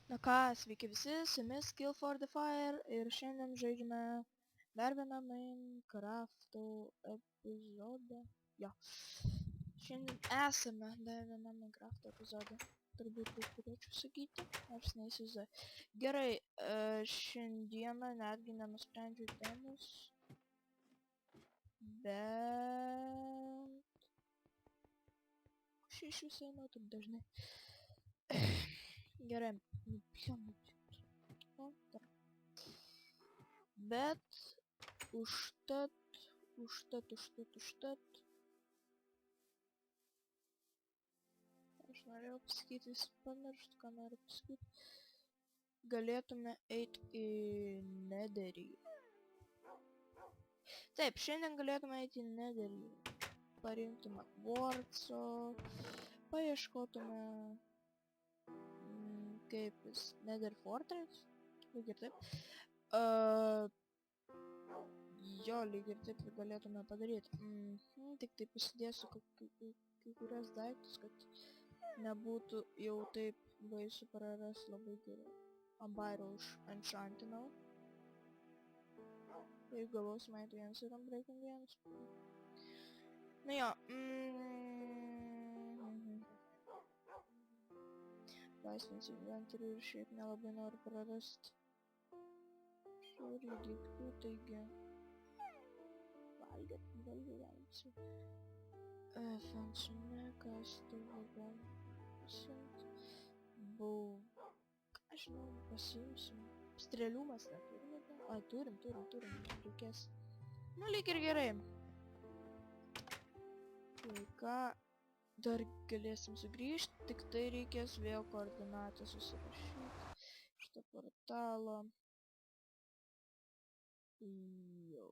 Na ką, sveiki visi, su jumis Kill for the Fire ir šiandien žaidžiame dar vieną Minecrafto epizodą. Jo. Šiandien esame dar vieną Minecrafto epizodą. Turbūt taip turėčiau sakyti, nors neįsivaizduoju. Gerai, šiandieną netgi nenusprendžiu temos. Bet... Aš iš jūsų einu taip dažnai. Gerai, bet užtat aš norėjau pasakyti, visi pamiršt, ką noriu pasakyti. Galėtume eiti į Netherį. Taip, šiandien galėtume eiti į Netherį. Parinktume Quartzo, paieškotume kaip jis, Nether Fortress, lyg ir taip. Jo, lyg ir taip galėtume padaryti. Tik tai pasidėsiu kai kurias daiktus, kad nebūtų jau taip baisu praras labai gerai. Ambairo enchantinau. Ir galvos maitų vienas ir breaking vienas. Nu jo. Laisvins inventorių ir šiaip nelabai noriu prarasti. Žiūrį daiktų, taigi... Valgyti. Fansumekas, taigi galim pasimti. Ką žinau, pasimsim. Strėlių mes neturime. Ai, turim, reikės. Nu, lyg ir gerai. Tai ką, dar galėsim sugrįžti, tik tai reikės vėl koordinatą susirašyti. Šitą portalą. Jau,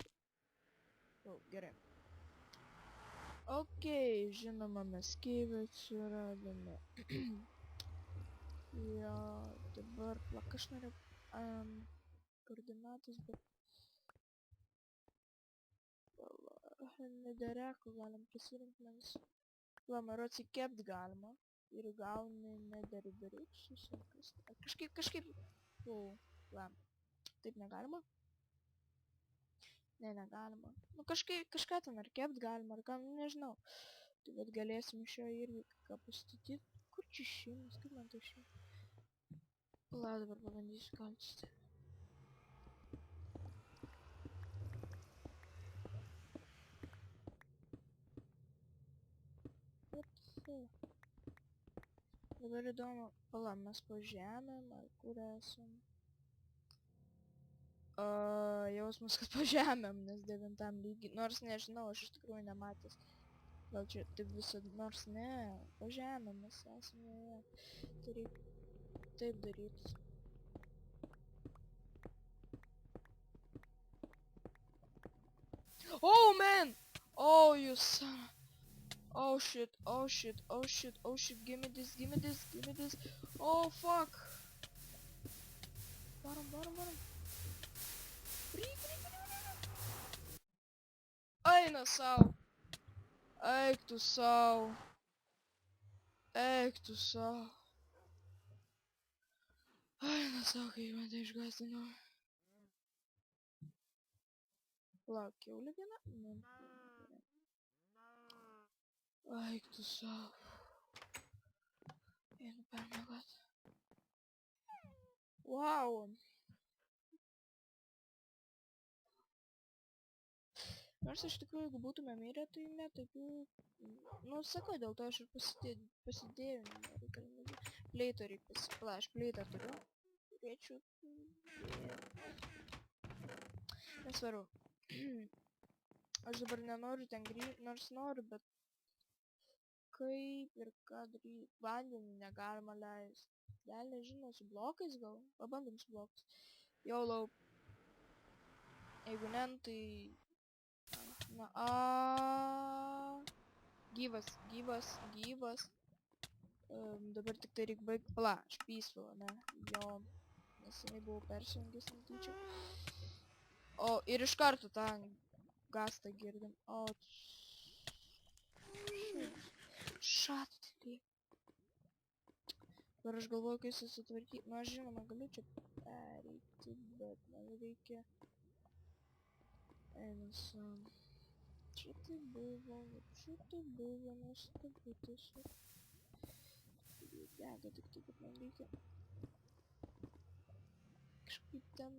gerai. Okei, žinoma, mes keivę suradome. Jo, dabar, aš noriu koordinatus, bet... Nedereko galim prisirinkti mums. Lamaro atsikept galima. Ir gauni nederiberiksus. Kažkaip... Taip negalima? Ne, negalima. Nu kažką ten ar kept galima, ar ką, nežinau. Tai bet galėsim iš jo irgi ką pastatyti. Kur čia šimas, kaip man tai šimas? La, dabar pabandysiu kalstyti. Dabar įdomu, pala, mes po žemėm, ar kur esam? Jausmas, kad po žemėm, nes 9 lygiai, nors nežinau, aš iš tikrųjų nematęs. Gal čia taip visad, nors ne, po žemėm mes esame, tai reikia taip daryti. Oh man! Oh you son! Oh shit, give me this. Oh fuck! Bottom. Eina sau! Eik tu sau! Eina sau, kai man tai išgąsdino. Lauk, kiaulė viena? Ne. Eik tu sau. Einu permiegot. Wow! Nors iš tikrųjų, jeigu būtume mirę, tai ne tokių... Nu, sakau, dėl to aš ir pasidėjau nereikalingų. Pleitą reikia pasipla, aš pleitą turiu. Turėčiau... Nesvaru. Aš dabar nenoriu ten grįžti, nors noriu, bet... Kaip ir ką daryti? Vandenį negalima leisti. Gal nežinau, su blokais gal? Pabandom su blokais. Jau. Jeigu ne, tai... Na, gyvas. Dabar tik tai reikia baigti. Pala, aš peaceful, ne? Jo, neseniai buvau persijungęs netyčia. O, ir iš karto tą gastą girdim. O, šatulį. Ir aš galvoju, kai susitvarkyti. Nu, aš žinoma, galiu čia pereiti, bet man reikia... Einasam. Čia tai buvo nuostabu tiesiog. Dega tik tai, kad man reikia... Kažkaip ten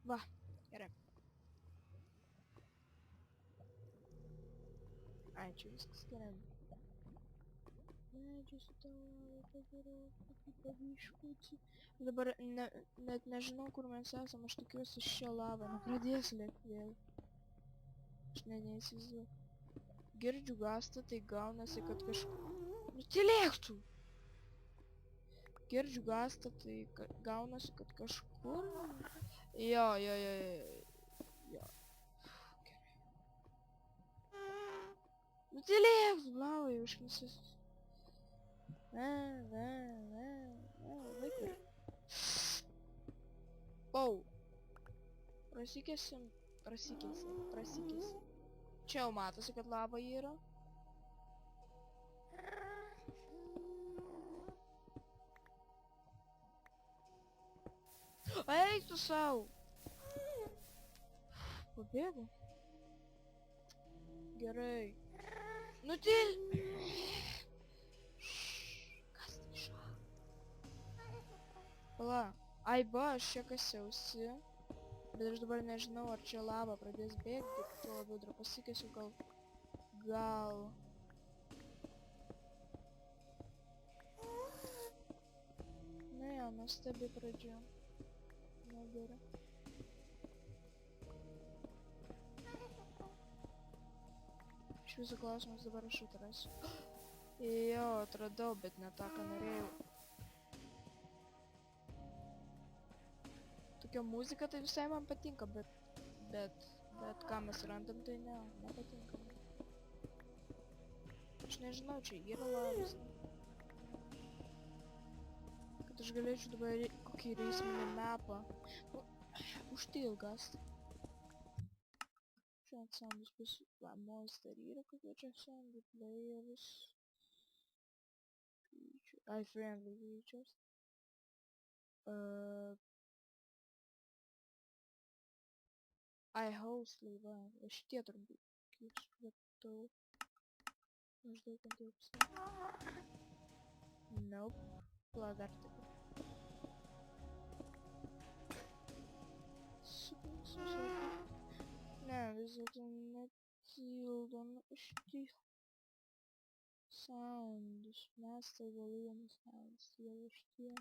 Va, gerai. Ai, čia viskas gerai. Medžius tavo padariau, kokį pavyškutį. Dabar net nežinau, kur mes esam, aš tikiuosi šią lavą. Nepradės lėkti vėl. Aš neįsivaizduoju. Girdžiu gastą, tai gaunasi, kad kažkur... Nu, tylėk tu! Girdžiu gastą, tai gaunasi, kad kažkur... Jo. Gerai. Nu, tylėk tu, blau, jau išmisis. Vaikai. Wow. Prasikėsim. Čia jau matosi, kad lava yra. Eik tu sau. Pabėgo. Gerai. Nutil. Kas tai šau? Pala. Ai ba, aš čia kasiausi. Bet aš dabar nežinau, ar čia lava pradės bėgti. Tuo labiau dar pasikėsiu, gal... Na jo, nuostabi pradžia. Na gerai. Iš visų klausimus dabar aš atrasiu. Jo, atradau, bet ne tą, ką norėjau. Tokia muzika tai visai man patinka, bet ką mes randam, tai nepatinka. Aš nežinau, čia yra lavas. Kad aš galėčiau dabar kokį reisminį mapą. Užtilgas. Čia atsandus bus monster yra, kokie čia atsandų players. Ai, friendly features. I hostly, va šitie turbūt, kaip supratau, maždaug ant jau pasakė. Nope, pala dar tik. Ne, vis dėlto netildo, šitie sounds, master volume sounds, jau šitie.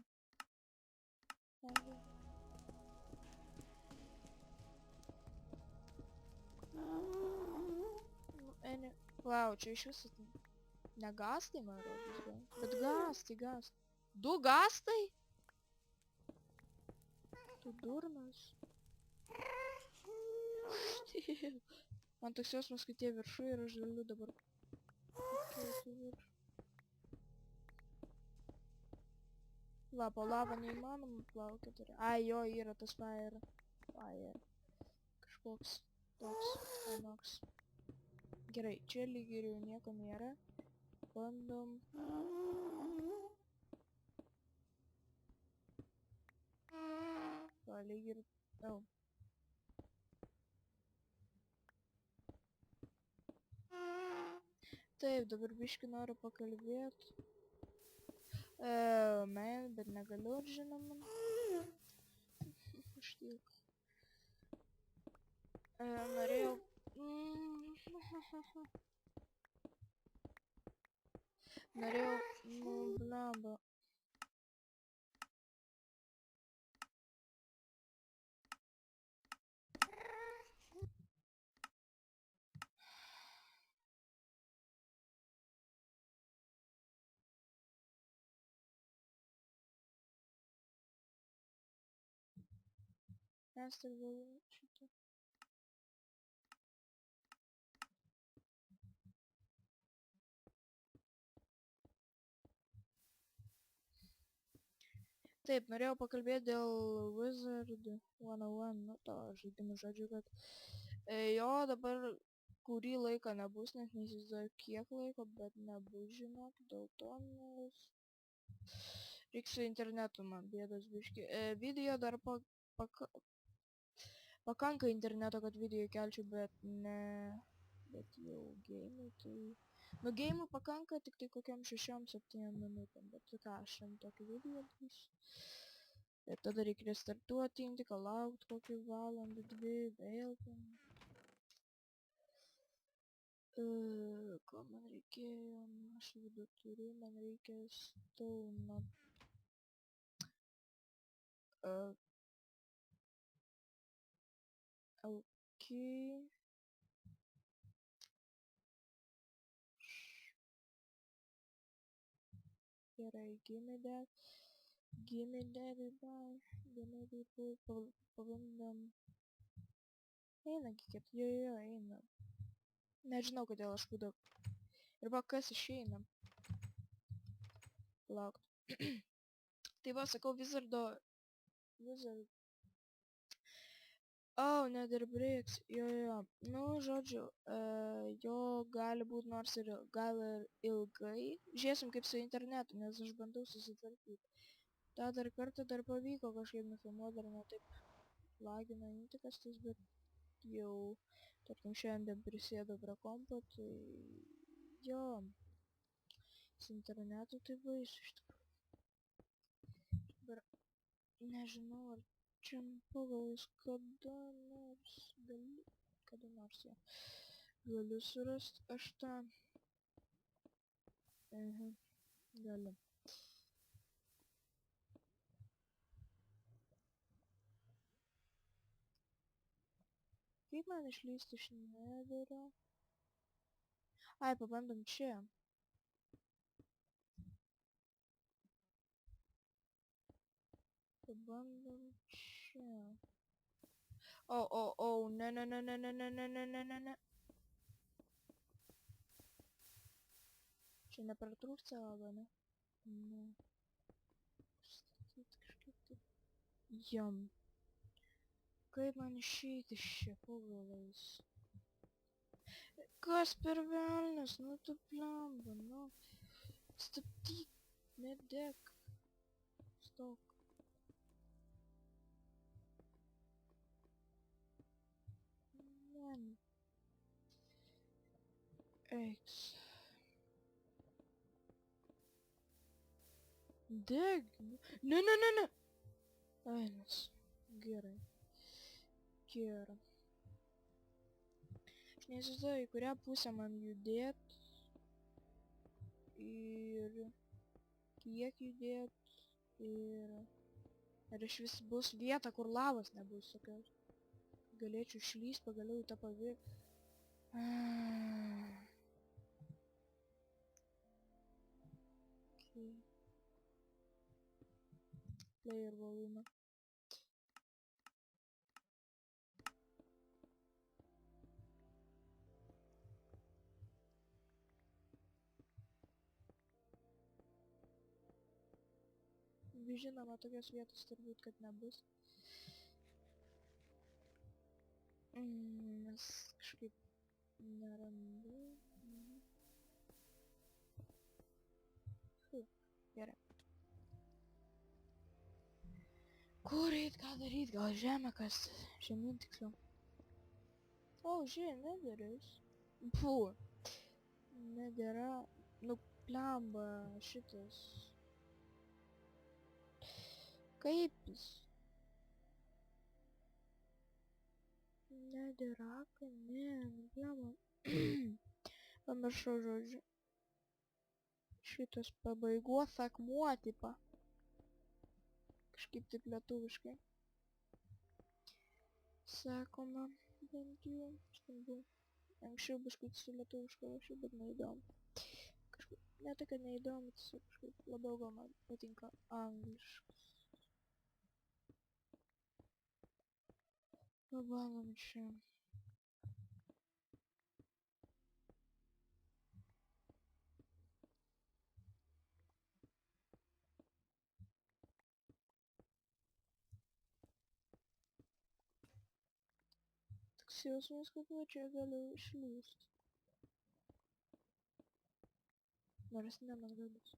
Wow, čia iš viso ne gastai, man rodos, bet gastai. Du gastai? Tu durnas. Man toks jausmas, kad jie viršų ir aš galiu dabar pakilti viršų. Va, po lavą neįmanoma plaukioti. Ai, jo, yra tas fire. Kažkoks toks anoks. Gerai, čia lyg ir jau nieko nėra. Bandom. Va, lyg ir... Taip, dabar biškį noriu pakalbėti. Bet negaliu, žinoma. Aš tiek. Norėjau... Blamba. Master volume šitą. Taip, norėjau pakalbėti dėl Wizard 101, nu to žaidimų žodžiu, kad jo dabar kurį laiką nebus, net neįsivaizduoju kiek laiko, bet nebus, žinok, dėl to, nes reiks su internetu man bėdos biški. Video dar pakanka interneto, kad video kelčiau, bet ne... Bet jau geimui tai... Nu geimui pakanka tik tai kokiam 6-7 minutėm, bet ką aš šiandien tokį video darysiu. Ir tada reikia restartuoti, tik laukt kokį valandą, 2, vėl ten. Ko man reikėjo, aš vidų turiu, man reikia stauno. Ok. Gerai, gimme that, everybody, gimme people, pabandom. Eina, kikėt, jo, eina. Nežinau, kodėl aš būdau. Ir va, kas išeina. Laukt. Tai va, sakau, Wizard. Oh, Nether Bricks, jo. Nu, žodžiu, jo gali būt nors ir gal ir ilgai. Žiūrėsim kaip su internetu, nes aš bandau susitvarkyti. Ta dar kartą dar pavyko kažkaip nufilmuoti, dar ne taip lagina intikas tas, bet jau, tarkim, šiandien prisėdu prie kompo, tai jo, su internetu tai baisu iš tikrųjų. Dabar nežinau, ar čia pagalvojus kada nors jo. Galiu surast aš tą. Galiu. Kaip man išlysti iš Netherio? Ai, pabandom čia. Pabandom čia. Ne. Čia nepratrūksta lava, ne? Ne. Statyt kažkaip taip. Jam. Kaip man išeiti iš čia pagalvojus? Kas per velnias? Nu tu blemba, nu. Stabdyk. Nedek. Stok. Man. Eiks. Deg. Ne. Ainas. Gerai. Gerai. Aš neįsivaizduoju, į kurią pusę man judėt. Ir kiek judėt. Ir ar iš vis bus vieta, kur lavos nebus tokios. Galėčiau išlyst pagaliau į tą paviršių. Okay. Player volume. Žinoma, tokios vietos turbūt, kad nebus. Nes kažkaip nerandu. Gerai. Kur eit, ką daryt, gal žemę kasti? Žemyn tiksliau. O, žiūrėk, Netheris. Pfu. Nedėra. Nu, plemba šitas. Kaip jis? Nedėraka, ne, nu, plemba. Pamiršau žodžiu. Šitas pabaigos akmuo, tipa. Kažkaip taip lietuviškai. Sakoma, bent jau. Skambu. Anksčiau biškut su lietuviškai rašiau, bet neįdomu. Kažkaip, ne tai, kad neįdomu, tiesiog kažkaip labiau gal man patinka angliškas. Pabandom čia. Toks jausmas, kad va čia galiu išlįst. Nors ne, man galbūt.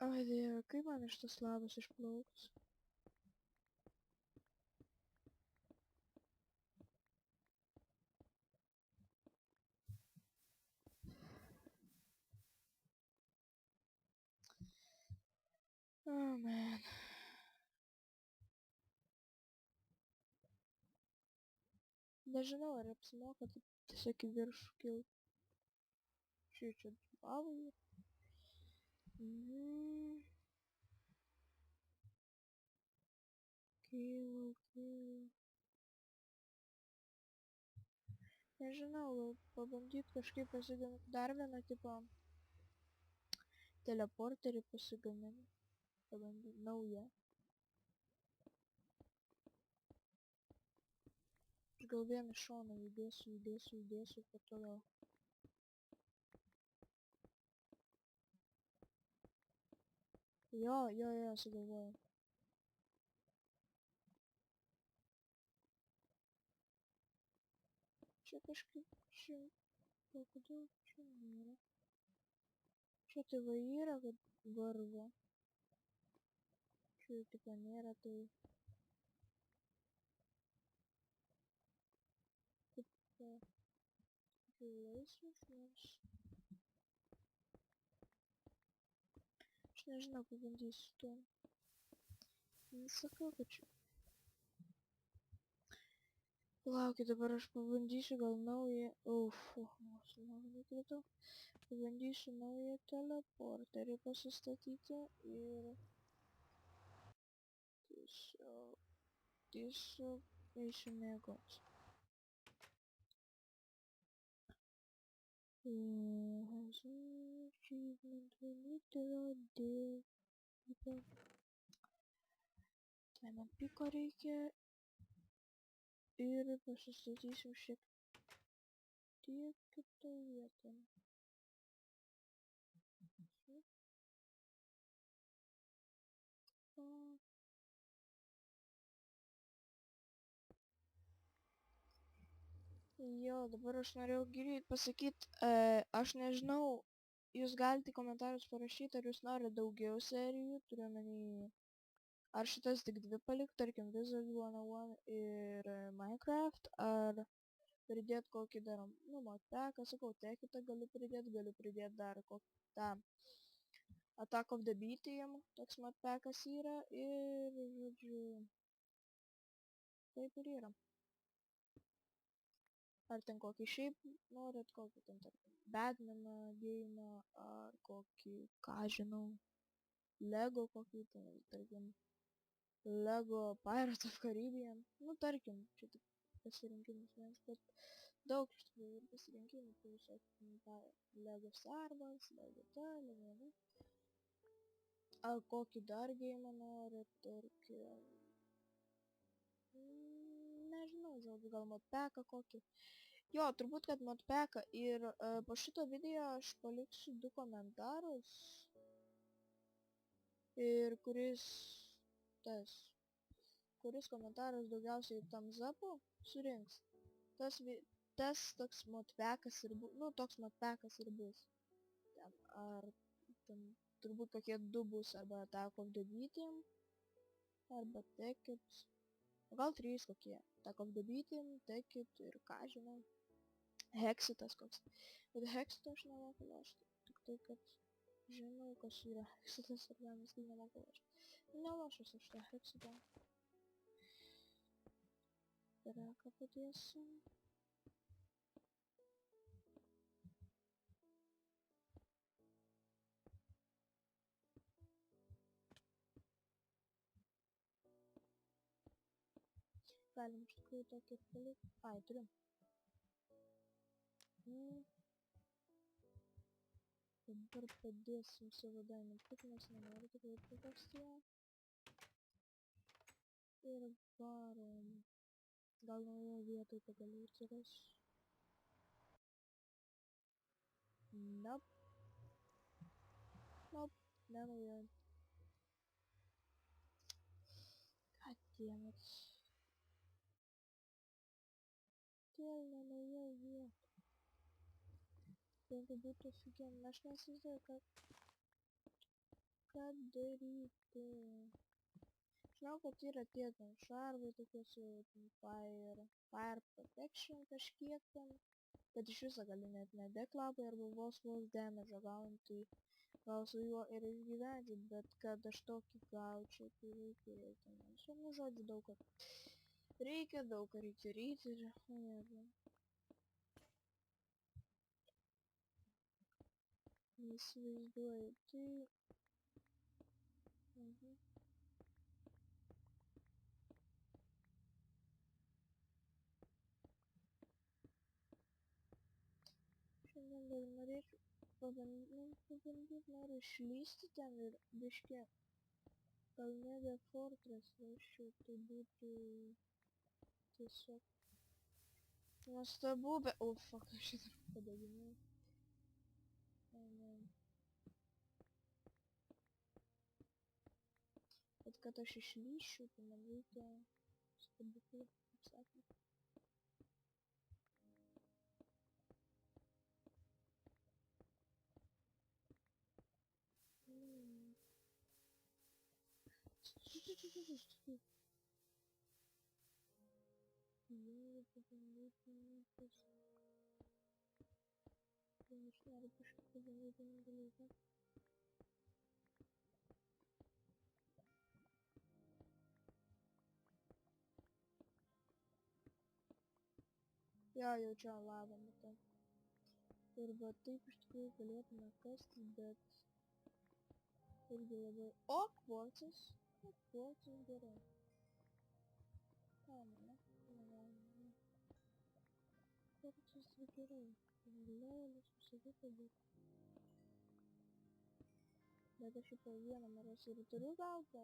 O dieve, kaip man iš tos lavos išplauks? Oh man. Nežinau, ar apsimoka taip tiesiog į viršų kilt. Čia lavai. Kylu. Nežinau, gal pabandyt kažkaip pasigaminti dar vieną tipo teleporterį pasigaminti. Pabandyt naują. Aš gal vien iš šono judėsiu, po to gal. Jo, sugalvojau. Čia kažkaip, kodėl čia nėra? Čia tai va yra, kad varva. Čia tipo nėra, tai... Kaip čia laisvas, nors... Aš nežinau, pabandysiu to. Nesakau, kad čia... Palaukit, dabar aš pabandysiu gal naują... Nukritau. Pabandysiu naują teleporterį pasistatyti ir... Tiesiog eisiu mėgot. Tai man piko reikia. Ir pasistatysim šiek tiek kitą vietą. Jo, dabar aš norėjau giliai pasakyti, aš nežinau, jūs galite į komentarus parašyti, ar jūs norite daugiau serijų, turiu omeny, ar šitas tik dvi palikti, tarkim Wizard 101 ir Minecraft, ar pridėt kokį dar, modpacką, sakau, tekitą galiu pridėt dar kokį tą Attack of the Bee Team, toks modpackas yra, ir, žodžiu, taip ir yra. Ar ten kokį šiaip norit, kokį ten tarkim Batmaną, Game'ą, ar kokį, ką žinau, Lego kokį ten, tarkim, Lego Pirates of Caribbean, tarkim, čia tik pasirinkimus vienas, bet daug iš tikrųjų ir pasirinkimų, tai visokių, Lego Star Wars, Lego ta, Lego. Ar kokį dar Game'ą norit, tarkim, nežinau, gal modpacką kokį. Jo, turbūt, kad modpacką ir po šito video aš paliksiu 2 komentarus. Ir kuris komentaras daugiausiai thumbs up'ų surinks. Tas toks modpackas ir bus, toks modpackas ir bus. Ar ten turbūt kokie 2 bus, arba Attack of the Bee Team, arba Tekit. Gal 3 kokie. Attack of the Bee Team, Tekit ir ką žinau. Hexitas koks. Bet Hexitą aš nemoku lošti. Tik tai, kad žinau, kas yra Hexitas ir vienas, kai nemoku lošti. Nelošiu aš tą Hexitą. Reką padėsim. Galim iš tikrųjų tokį palikti. Ai, turiu. Dabar padėsim savo Diamond Pick, nes nenoriu tikrai prikasti ją. Ir varom. Gal naujoje vietoje pagaliau atsiras. Nope, ne naujoje. Damn it. Vėl nenuėjau vietą. Turėtų būti oficialiai. Aš neįsivaizduoju, ką daryti. Žinau, kad yra tie ten šarvai tokie su fire protection kažkiek ten. Bet iš viso gali net nedeklapai arba vos damage gauni, tai gal su juo ir išgyvenčiau, bet kad aš tokį gaučiau, tai reikia man. Nu, žodžiu, daug ką reikia ryti ir... Neįsivaizduoju, tai... Šiandien dar norėčiau pabandyti, noriu išlysti ten ir biškį gal nebe fortress raščiau, tai būtų tiesiog nuostabu, bet... O, fuck, aš šitą padaginau. Bet kad aš išlyščiau, tai man reikia stebuklų, kaip sakant. Aš noriu kažkaip pabandyti dalyką. Jo, jaučiu lavą, matau. Ir va taip iš tikrųjų galėtume kastis, bet irgi labai... O, kvarcas! Kvarcas gerai. Ne. Kvarcas tai gerai. Lėlis visokių, bet aš po vieną norėsiu ir turiu gauti,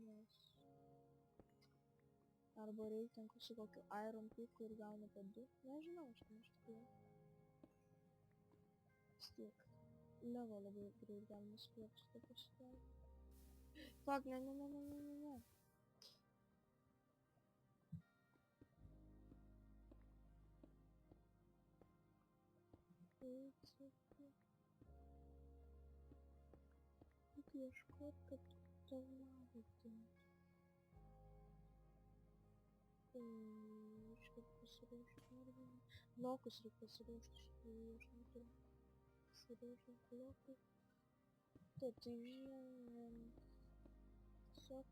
nes... Arba reikia su kokiu Iron Piku ir gauni po 2. Nežinau, aš ten iš tikrųjų. Vis tiek. Levo labai greit galima spėti šitą pasidaryti. Fuck, ne. Tik ieškot, kad to lavą dinti. Iškart pasiruošti arba... Blokus reikia pasiruošti, iš tikrųjų aš neturiu. Pasiruošti blokus. Taip, tai žinai... Tiesiog...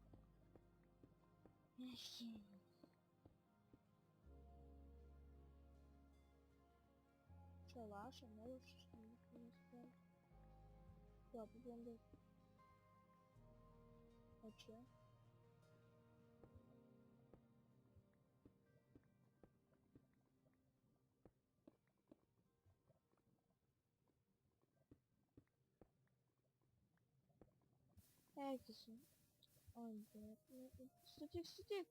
Čia laša, nelaša, aš nesuprantu. Jo, pabandau. O čia? Eikis. Oi, bet... Statyk!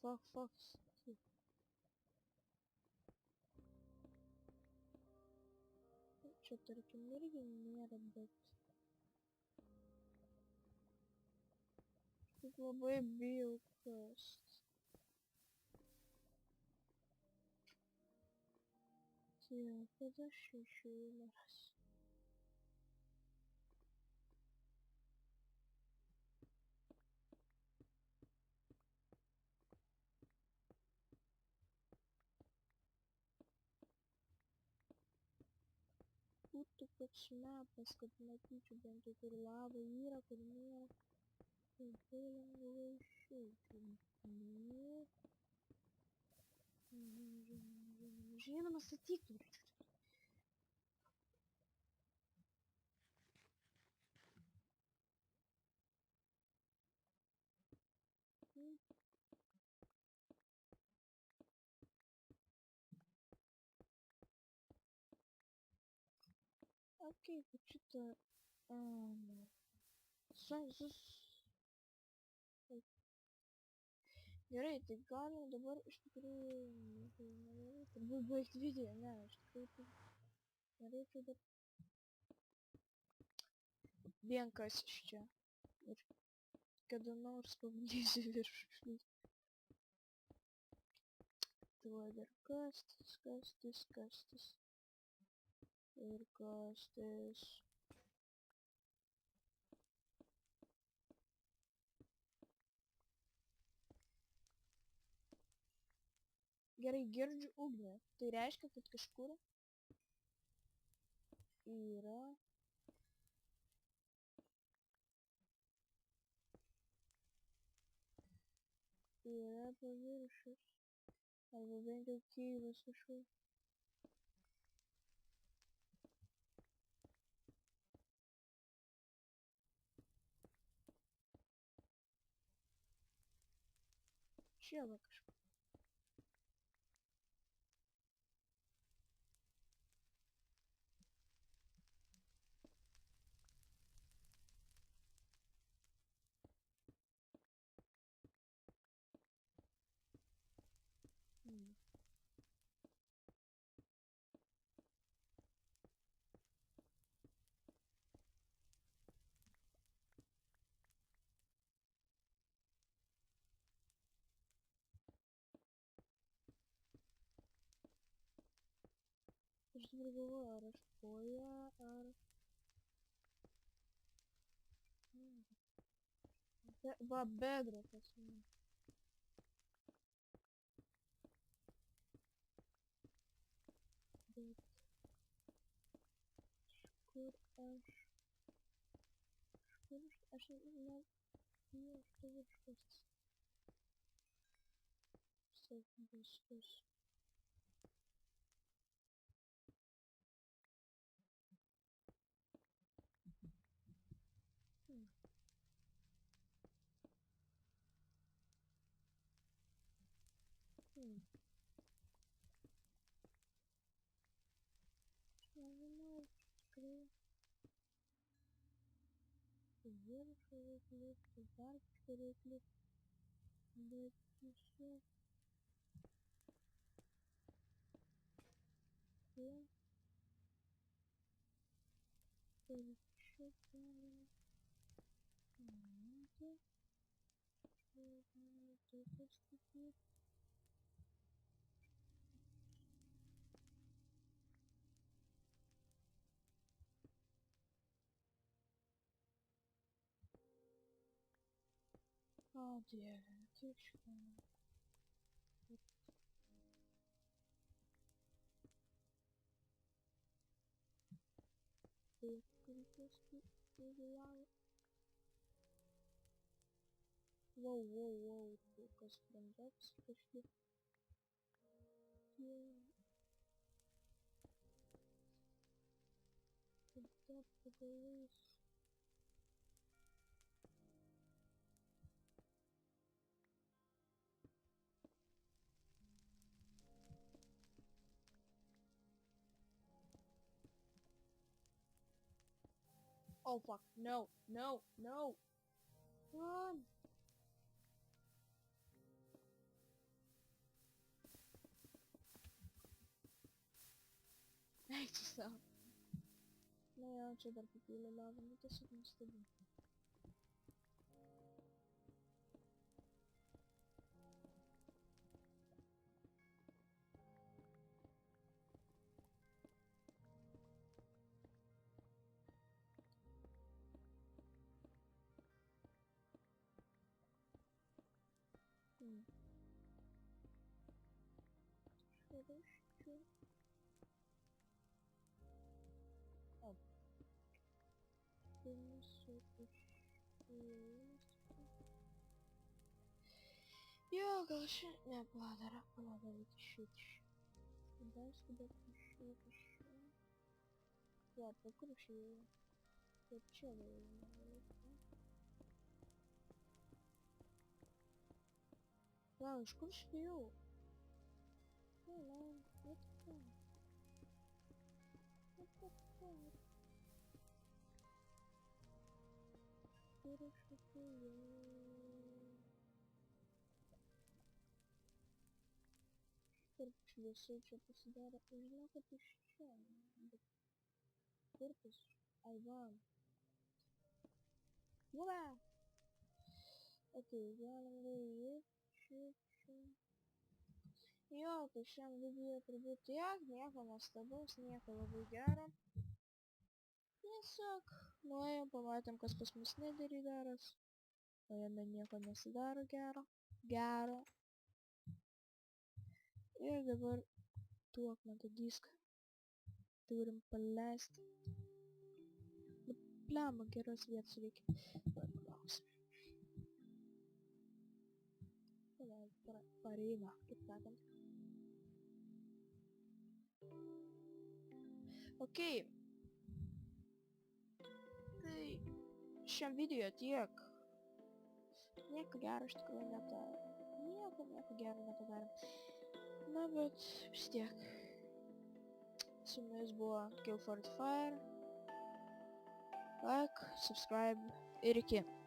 Oh, fuck. Čia tarkim irgi nėra, bet... Tik labai bijau kast. Tiek, kad aš šešėlės. Būtų toks metas, kad matyčiau bent jau kur lava yra, kur nėra. Labai lengvai išeičiau. Žinoma, statyk. Окей, вот что-то... Gerai, tai galim dabar iš tikrųjų... Turbūt baigti video, ne, iš tikrųjų tai... Norėčiau dar... Vienkas iš čia. Ir kada nors pabandysiu virš išlįsti. Tai dar kastis. Ir kastis. Gerai, girdžiu ugnį. Tai reiškia, kad kažkur yra... Yra paviršius. Arba bent jau keivas kažkur. Čia va kažkur. Aš dabar galvoju, ar aš koja, ar... Va, bedrokas. Bet... Kur aš... Aš ne... Aš tai virškas. Viskas. Nežinau, tikrai. Viršų reikia lipti, dar kažkur reikia lipti. Bet tiesiog... Čia... Ir čia galima... Pamatyti. Čia galima tai pastatyti. O dieve, kiek šitą... Tai kažkas įvėlavo. Wow, tai kas brandaps kažkaip. Tada pagalais. Oh fuck, no. Run! Eik tu sau. Na jo, čia dar papylė lavą, nu tiesiog nustabu. Хорошо. Оп. Принесу Jo, gal šiandien... Ne, pala, dar reikia išeiti. Skubiai išeiti. Jo, tai kur išėjau? Taip čia vėjau. Wow, iš kur išėjau? Man, what the fuck? Kur aš išėjau? Kur šviesu čia pasidarė. Žinau, kad iš čia. Bet kur tas? Ai, va. Ura! Okei, galim daryti čia. Jo, tai šiam video turbūt tiek, nieko nuostabaus, nieko labai gero. Tiesiog nuėjom, pamatėm, kas pas mus nederį daras. O jame nieko nesidaro gero. Ir dabar duok man tą diską. Turim paleisti. Nu, pliama, geros vietos reikia. Palauks. Pareina, kaip sakant. Okei. Tai šiam video tiek. Nieko gero iš tikrųjų nepadarėm. Nieko gero nepadarėm. Na, bet vis tiek. Su mumis buvo Kill for the Fire. Like, subscribe ir iki.